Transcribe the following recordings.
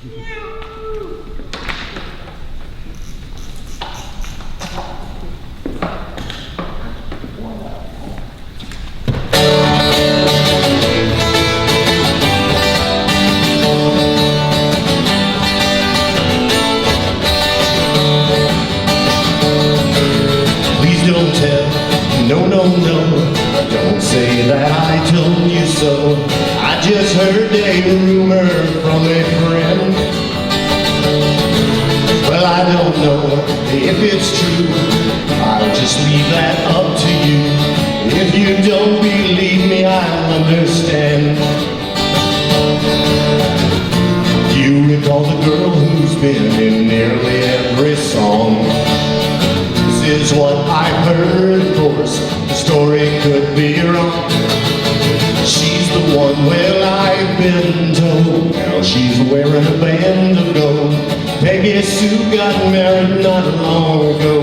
No, no, no, don't say that I told you so. I just heard a rumor from a friend. Well, I don't know if it's true, I'll just leave that up to you. If you don't believe me, I'll understand. You recall the girl who's been in nearly every song. This is what I've heard, of course, the story could be wrong. She's the one, well, I've been told, now she's wearing a band of gold. Peggy Sue got married not long ago.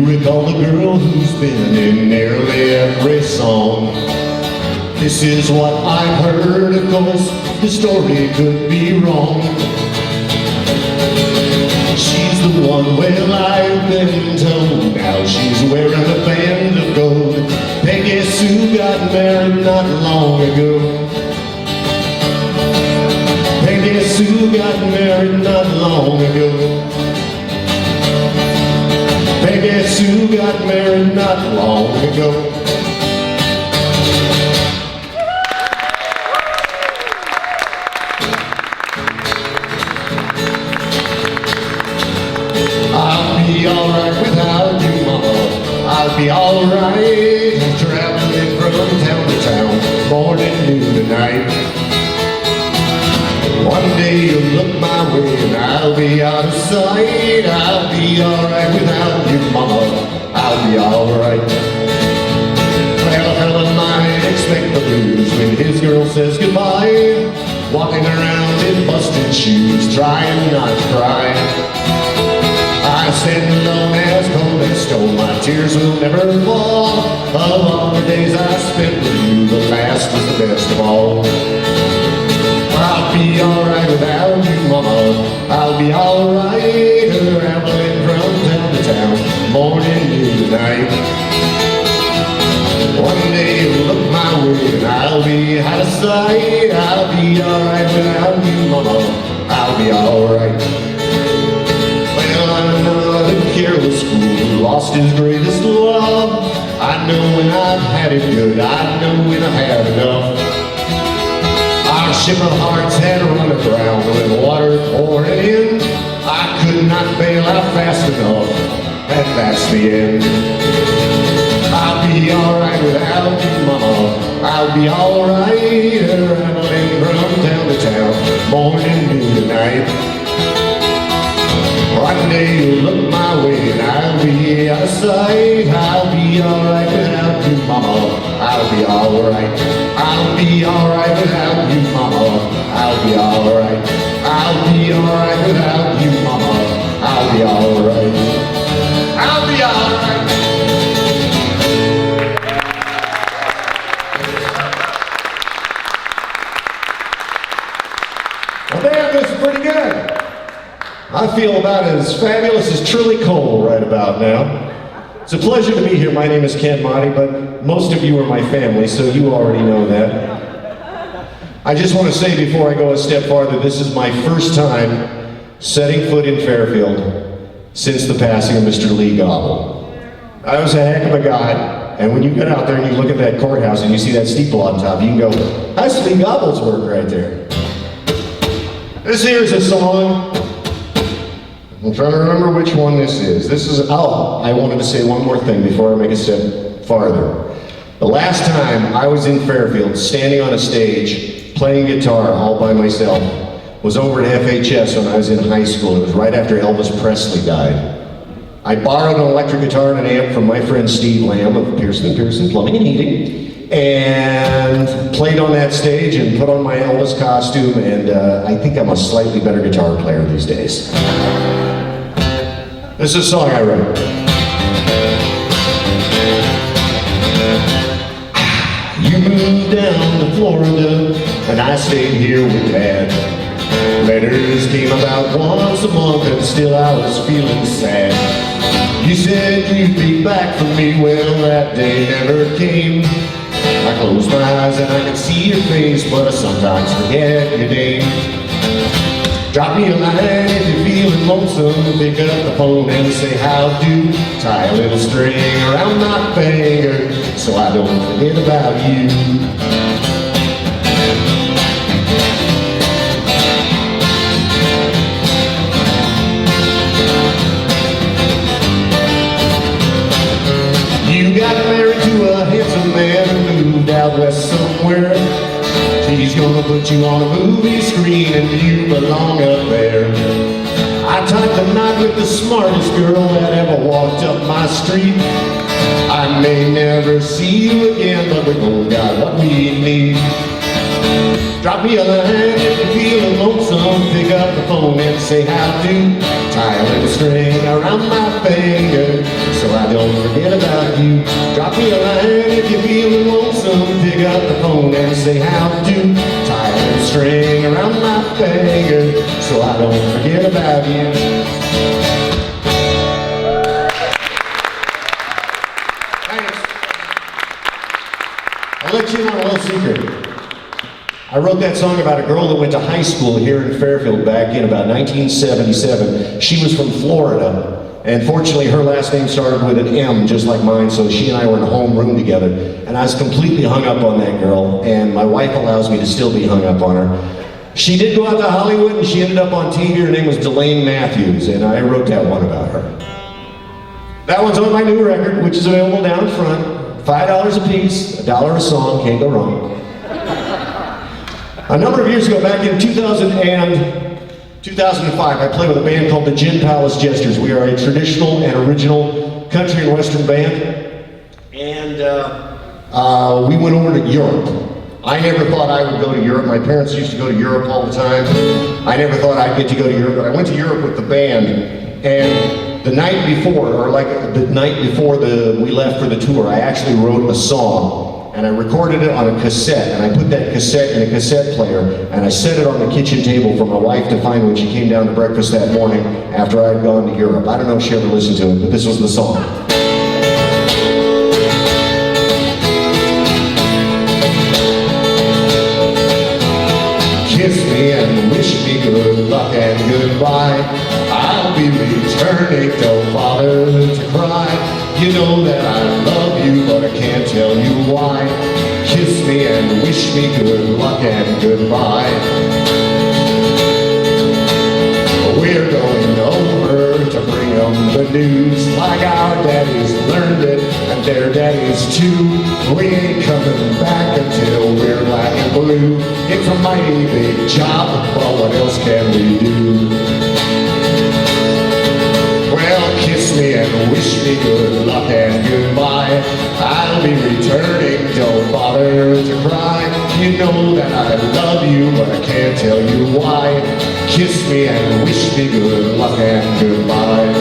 Recall the girl who's been in nearly every song. This is what I've heard, of course, the story could be wrong. She's the one, well, I've been told, now she's wearing a band of gold. Peggy Sue got married not long ago. Peggy Sue got married not long ago. Peggy Sue got married not long ago. I'll be alright without you, Mama. I'll be alright, traveling from town to town, morning, noon, and night. One day you'll look my way and I'll be out of sight. I'll be alright without you, Mama. I'll be alright. Well, a fella might expect the blues when his girl says goodbye, walking around in busted shoes, trying not to cry. I stand alone as cold as stone, my tears will never fall. Of all the days I spent with you, the last was the best of all. I'll be alright without you, Mama. I'll be alright, traveling from town to town, morning, noon, to night. One day you'll look my way and I'll be out of sight. I'll be alright without you, Mama. I'll be alright. Well, I'm another careless fool who lost his greatest love. I know when I've had it good, I know when I've had enough. Our ship of hearts had run aground with water pouring in. I could not bail out fast enough, and that's the end. I'll be alright without you, Mama. I'll be alright, traveling from town to town, morning, noon, to night. One day you'll look my way and I'll be out of sight. I'll be alright without you, Mama. I'll be alright. I'll be alright without you, Mama. I'll be alright. I'll be alright without you, Mama. I'll be alright. I'll be alright. Well, man, this is pretty good. I feel about as fabulous as Trilly Cole right about now. It's a pleasure to be here. My name is Ken Mottet, but most of you are my family, so you already know that. I just want to say before I go a step farther, this is my first time setting foot in Fairfield since the passing of Mr. Lee Gobble. I was a heck of a guy, and when you get out there and you look at that courthouse and you see that steeple on top, you can go, that's Lee Gobble's work right there. This here is a song. I'm trying to remember which one this is. This is, oh, I wanted to say one more thing before I make a step farther. The last time I was in Fairfield, standing on a stage, playing guitar all by myself, was over at FHS when I was in high school. It was right after Elvis Presley died. I borrowed an electric guitar and an amp from my friend Steve Lamb of Pearson & Pearson Plumbing and Heating, and played on that stage and put on my Elvis costume, and I think I'm a slightly better guitar player these days. This is a song I wrote. You moved down to Florida, and I stayed here with Dad. Letters came about once a month, and still I was feeling sad. You said you'd be back for me, well that day never came. I close my eyes and I can see your face, but I sometimes forget your name. Drop me a line if you're feeling lonesome, pick up the phone and say how do. Tie a little string around my finger so I don't forget about you. You got married to a handsome man who moved out west somewhere. He's gonna put you on a movie screen and you belong up there. I tied the knot with the smartest girl that ever walked up my street. I may never see you again, but we both got what we need. Drop me a line if you're feeling lonesome, pick up the phone and say how do. Tie a little string around my finger so I don't forget about you. Drop me a line if you're feeling lonesome, pick up the phone and say how do. Tie a little string around my finger so I don't forget about you. Thanks. I'll let you know a little secret. I wrote that song about a girl that went to high school here in Fairfield back in about 1977. She was from Florida, and fortunately her last name started with an M, just like mine, so she and I were in a home room together, and I was completely hung up on that girl, and my wife allows me to still be hung up on her. She did go out to Hollywood, and she ended up on TV. Her name was Delane Matthews, and I wrote that one about her. That one's on my new record, which is available down front. $5 a piece, $1 a song, can't go wrong. A number of years ago, back in 2005, I played with a band called the Gin Palace Jesters. We are a traditional and original country and western band, and we went over to Europe. I never thought I would go to Europe. My parents used to go to Europe all the time. I never thought I'd get to go to Europe, but I went to Europe with the band, and the night before, we left for the tour, I actually wrote a song. And I recorded it on a cassette, and I put that cassette in a cassette player, and I set it on the kitchen table for my wife to find when she came down to breakfast that morning after I had gone to Europe. I don't know if she ever listened to it, but this was the song. Kiss me and wish me good luck and goodbye. I'll be returning, don't bother to cry. You know that I love you, but I can't tell you why. Kiss me and wish me good luck and goodbye. We're going over to bring them the news, like our daddies learned it, and their daddies too. We ain't coming back until we're black and blue. It's a mighty big job, but what else can we do? Well, kiss me and wish me good luck and goodbye. I'll be returning, don't bother to cry. You know that I love you, but I can't tell you why. Kiss me and wish me good luck and goodbye.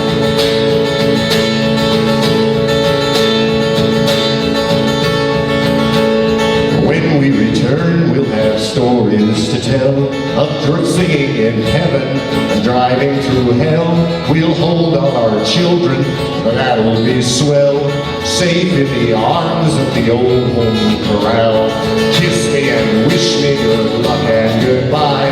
When we return, we'll have stories to tell of birds singing in heaven and driving through hell. We'll hold all our children, but that'll be swell, safe in the arms of the old home corral. Kiss me and wish me good luck and goodbye.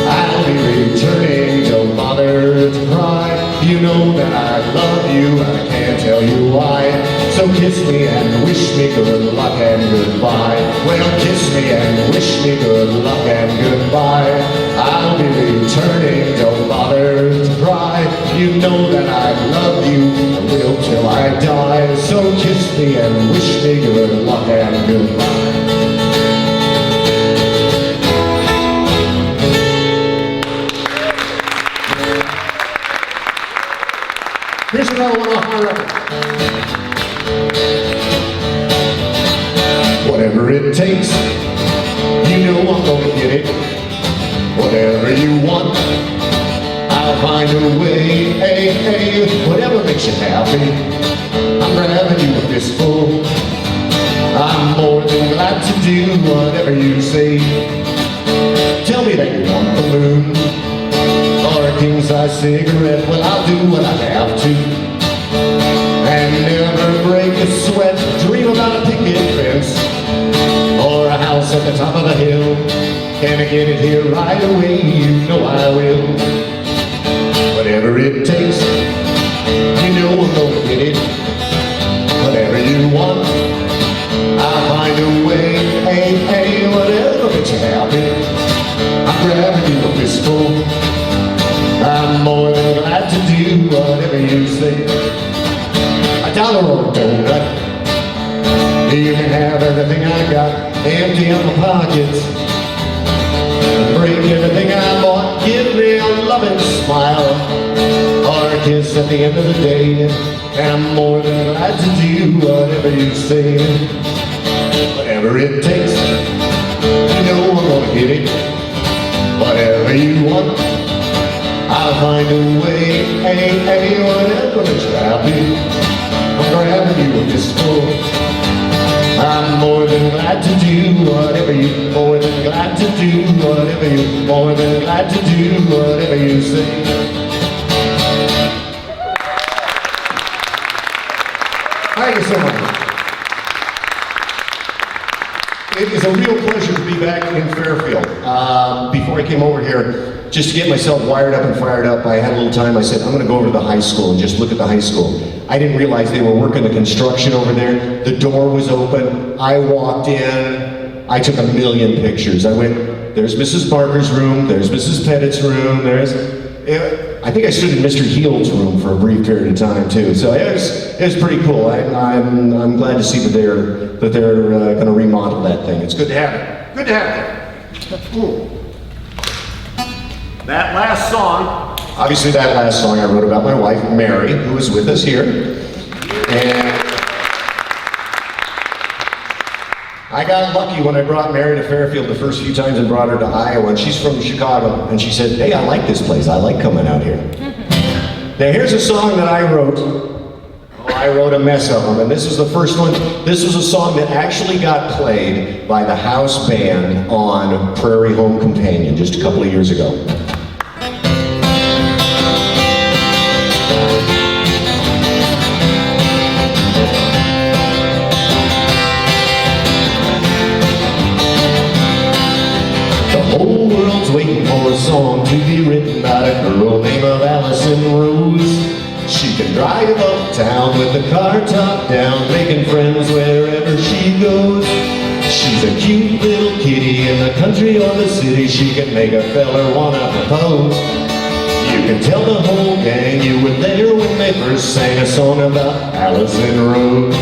I'll be returning, don't bother to cry. You know that I love you, and I can't tell you why. So kiss me and wish me good luck and goodbye. Well, kiss me and wish me good luck and goodbye. I'll be returning, don't bother to cry. You know that I love you, and will till I die. So kiss me and wish me good luck and goodbye. Here's another one off my record. Whatever takes, you know I'm gonna get it. Whatever you want, I'll find a way. Hey, hey, whatever makes you happy, I'm grabbing you a fistful. I'm more than glad to do whatever you say. Tell me that you want the moon or a king-size cigarette. Well, I'll do what I have to and never break a sweat. Dream about a picket fence or a house at the top of a hill. Can I get it here right away? You know I will. Whatever it takes, you know I'm gonna get it. Whatever you want, I'll find a way. Hey, hey, whatever makes you happy, I'm grabbing you a fistful. I'm more than glad to do whatever you say. $1 or a donut, you can have everything I got. Empty out my pockets, break everything I bought. Give me a loving smile or a kiss at the end of the day, and I'm more than glad to do whatever you say. Whatever it takes, you know I'm gonna get it. Whatever you want, I'll find a way. Hey, hey, whatever makes you happy, I'm grabbing you a fistful. I'm more than glad to do whatever you, more than glad to do whatever you, more than glad to do whatever you say. Thank you so much. It is a real pleasure to be back in Fairfield. Before I came over here, just to get myself wired up and fired up, I had a little time. I said, I'm going to go over to the high school and just look at the high school. I didn't realize they were working the construction over there. The door was open. I walked in. I took a million pictures. I went, there's Mrs. Barker's room. There's Mrs. Pettit's room. I think I stood in Mr. Heald's room for a brief period of time too. So it was pretty cool. I'm glad to see that they're going to remodel that thing. It's good to have it. Good to have it. That last song. Obviously, that last song I wrote about my wife, Mary, who is with us here. And I got lucky when I brought Mary to Fairfield the first few times and brought her to Iowa, and she's from Chicago, and she said, hey, I like this place. I like coming out here. Now, here's a song that I wrote. Oh, I wrote a mess of them, and this is the first one. This was a song that actually got played by the house band on Prairie Home Companion just a couple of years ago. Waiting for a song to be written by a girl named Allison Rose. She can drive uptown with the car top down, making friends wherever she goes. She's a cute little kitty in the country or the city. She can make a feller wanna propose. You can tell the whole gang you were there when they first sang a song about Allison Rose.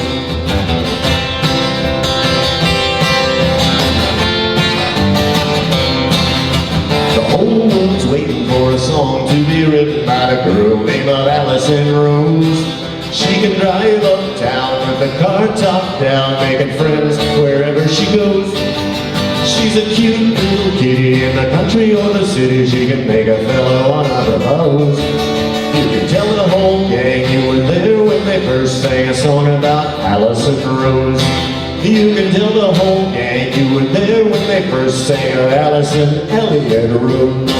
Waiting for a song to be written by a girl named Allison Rose. She can drive uptown with the car top down, making friends wherever she goes. She's a cute little kitty in the country or the city. She can make a fella wanna propose. You can tell the whole gang you were there when they first sang a song about Allison Rose. You can tell the whole gang you were there when they first sang Allison Elliott Rose.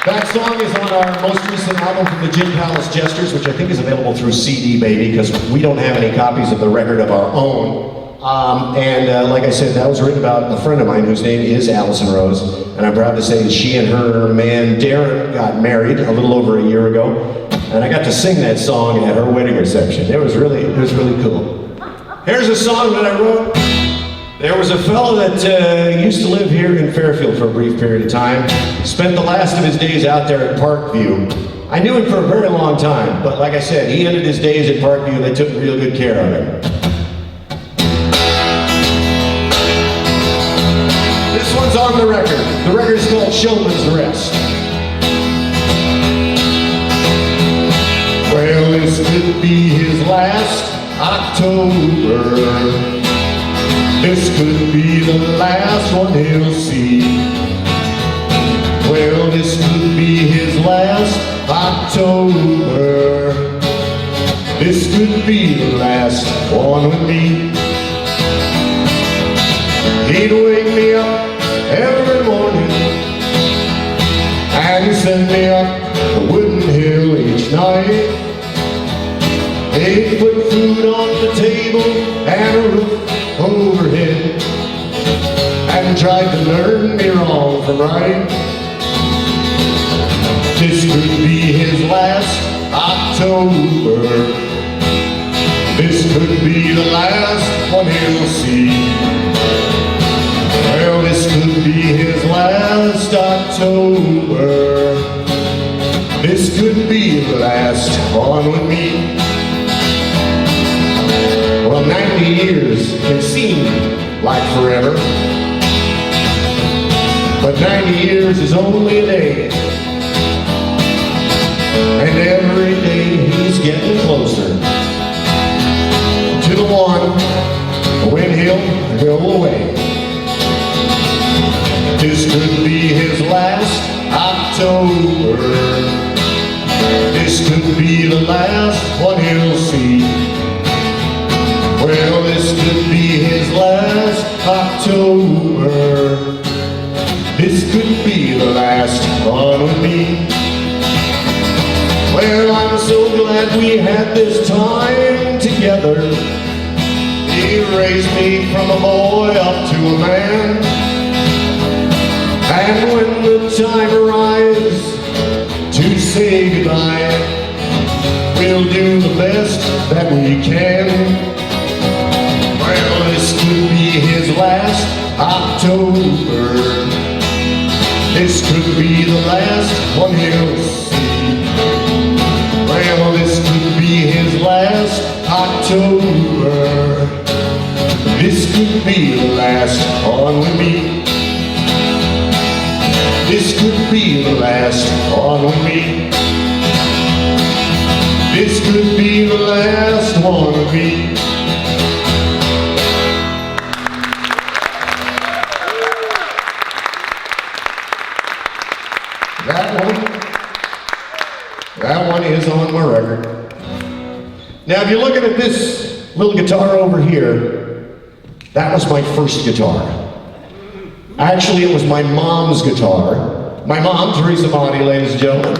That song is on our most recent album from the Gin Palace Jesters, which I think is available through CD Baby, because we don't have any copies of the record of our own. Like I said, that was written about a friend of mine whose name is Allison Rose, and I'm proud to say she and her man Darren got married a little over a year ago, and I got to sing that song at her wedding reception. It was really cool. Here's a song that I wrote. There was a fellow that used to live here in Fairfield for a brief period of time. Spent the last of his days out there at Parkview. I knew him for a very long time, but like I said, he ended his days at Parkview and they took real good care of him. This one's on the record. The record is called Showman's Rest. this could be his last October. This could be the last one he'll see. Well, this could be his last October. This could be the last one with me. He'd wake me up every morning and send me up the wooden hill each night. He'd put food on the table and a roof overhead and tried to learn me wrong from right. This could be his last October. This could be the last one he'll see. Well, this could be his last October. This could be the last one with me. Well, 90 years can seem like forever, but 90 years is only a day. And every day he's getting closer to the one when he'll go away. This could be his last October. This could be the last one he'll see. Well, this could be his last October. This could be the last one with me. Well, I'm so glad we had this time together. He raised me from a boy up to a man. And when the time arrives to say goodbye, we'll do the best that we can. Well, this could be his last October. This could be the last one he'll see. Well, this could be his last October. This could be the last one with me. This could be the last one with me. This could be the last one with me. That one is on my record. Now, if you're looking at this little guitar over here, that was my first guitar. Actually, it was my mom's guitar. My mom, Teresa Mottet, ladies and gentlemen.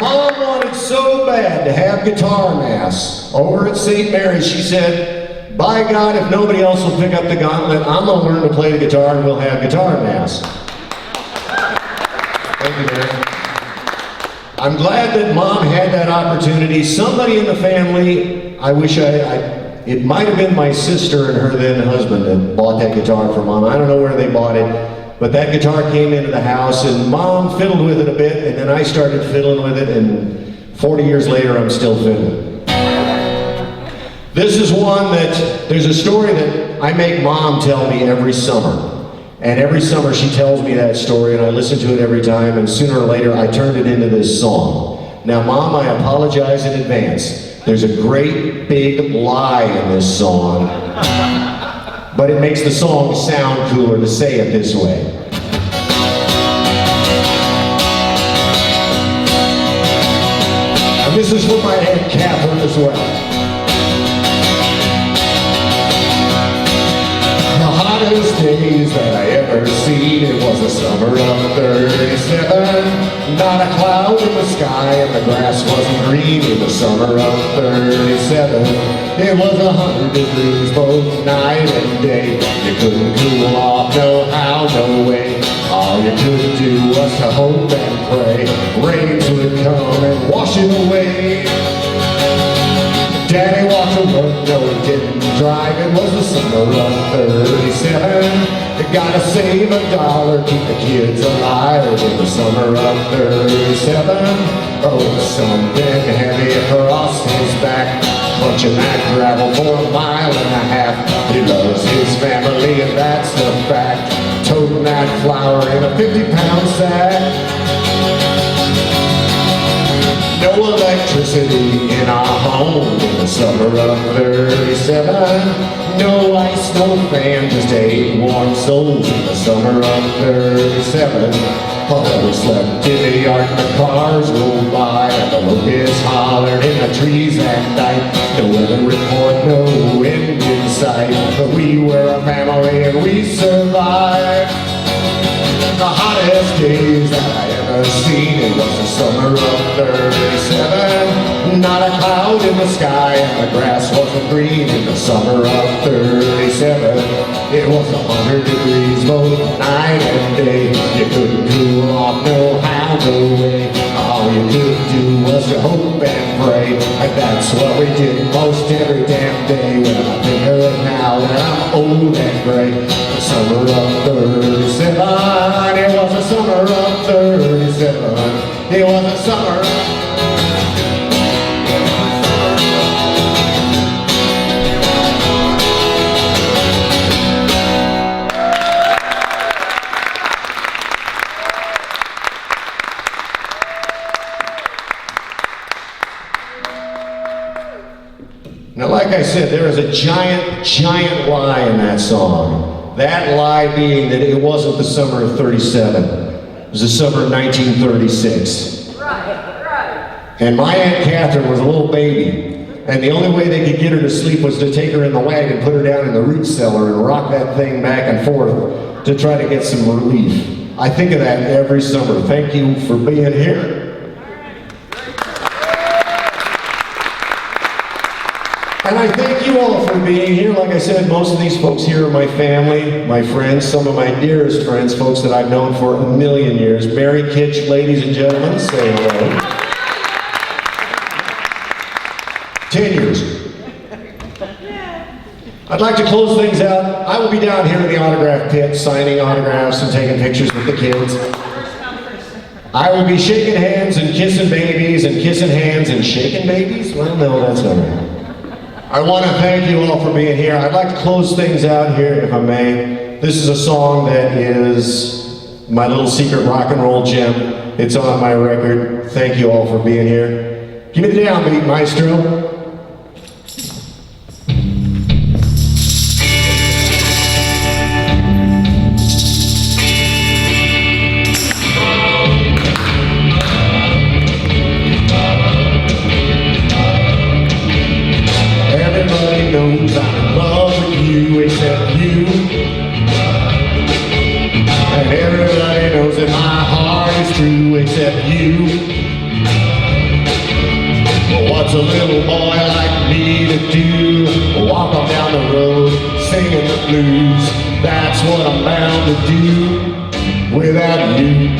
Mom wanted so bad to have guitar mass over at St. Mary's. She said, by God, if nobody else will pick up the gauntlet, I'm going to learn to play the guitar and we'll have guitar mass. Thank you, Mary. I'm glad that Mom had that opportunity. Somebody in the family, it might have been my sister and her then husband that bought that guitar for Mom. I don't know where they bought it, but that guitar came into the house and Mom fiddled with it a bit, and then I started fiddling with it, and 40 years later I'm still fiddling. This is one that, there's a story that I make Mom tell me every summer. And every summer she tells me that story and I listen to it every time, and sooner or later I turn it into this song. Now, Mom, I apologize in advance. There's a great big lie in this song, but it makes the song sound cooler to say it this way. And this is for my Aunt Catherine as well. The hottest days that I ever seen, it was the summer of '37. Not a cloud in the sky and the grass wasn't green in the summer of '37. It was 100 degrees both night and day. You couldn't cool off, no how, no way. All you could do was to hope and pray rains would come and wash it away. Daddy walked to work, no he didn't drive. It was the summer of '37. You gotta save $1, keep the kids alive. In the summer of '37. Oh, something heavy across his back, punching that gravel for 1.5 miles. He loves his family and that's the fact. Toting that flour in a 50-pound sack. no electricity in our home in the summer of '37. No ice, no fan, just 8 warm souls in the summer of '37. Oh, we slept in the yard and the cars rolled by, and the locusts hollered in the trees at night. No weather report, no wind in sight, but we were a family and we survived. The hottest days that I ever seen, it was the summer of '37. Not a cloud in the sky and the grass wasn't green in the summer of '37. It was 100 degrees both night and day. You couldn't cool off, no how, no way. All you could do was to hope and pray, and that's what we did most every damn day. When I think of it now that I'm old and gray, the summer of '37. It was the summer of '37. It was the summer. Now, like I said, there is a giant, giant lie in that song. That lie being that it wasn't the summer of '37. It was the summer of 1936. Right. And my Aunt Catherine was a little baby, and the only way they could get her to sleep was to take her in the wagon, put her down in the root cellar, and rock that thing back and forth to try to get some relief. I think of that every summer. Thank you for being here. And I thank you all for being here. Like I said, most of these folks here are my family, my friends, some of my dearest friends, folks that I've known for a million years. Mary Kitch, ladies and gentlemen, say hello. 10 years. I'd like to close things out. I will be down here in the autograph pit, signing autographs and taking pictures with the kids. I will be shaking hands and kissing babies and kissing hands and shaking babies? Well, no, that's not right. I want to thank you all for being here. I'd like to close things out here, if I may. This is a song that is my little secret rock and roll gem. It's on my record. Thank you all for being here. Give me the downbeat, maestro. Knows I'm in love with you except you, and everybody knows that my heart is true except you. But what's a little boy like me to do? Walk on down the road singing the blues. That's what I'm bound to do without you.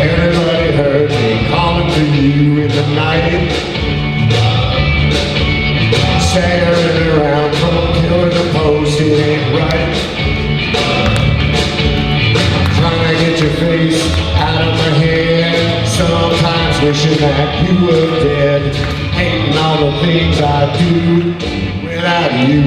Everybody heard me calling to you in the night, staggering around from pillar to post, it ain't right. I'm trying to get your face out of my head, sometimes wishing that you were dead, hating all the things I do without you.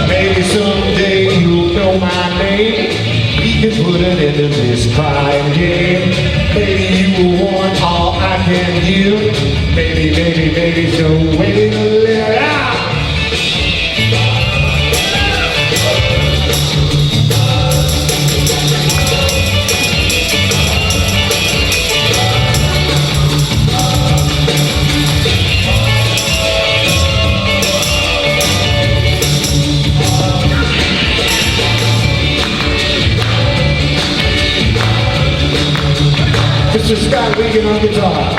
Maybe someday you'll know my name, we can put it into this crying game. Maybe you will want all I can give. Maybe, there's no way to let out. Mr. Scott Wiegand on guitar.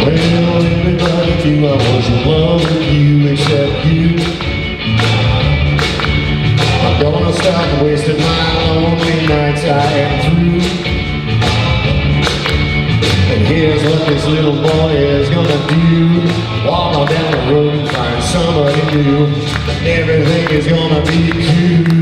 Well, everybody knew I was in love with you except you. I'm gonna stop wasting my lonely nights, I am through. And here's what this little boy is gonna do. Walk on down the road and find somebody new. Everything is gonna be cool.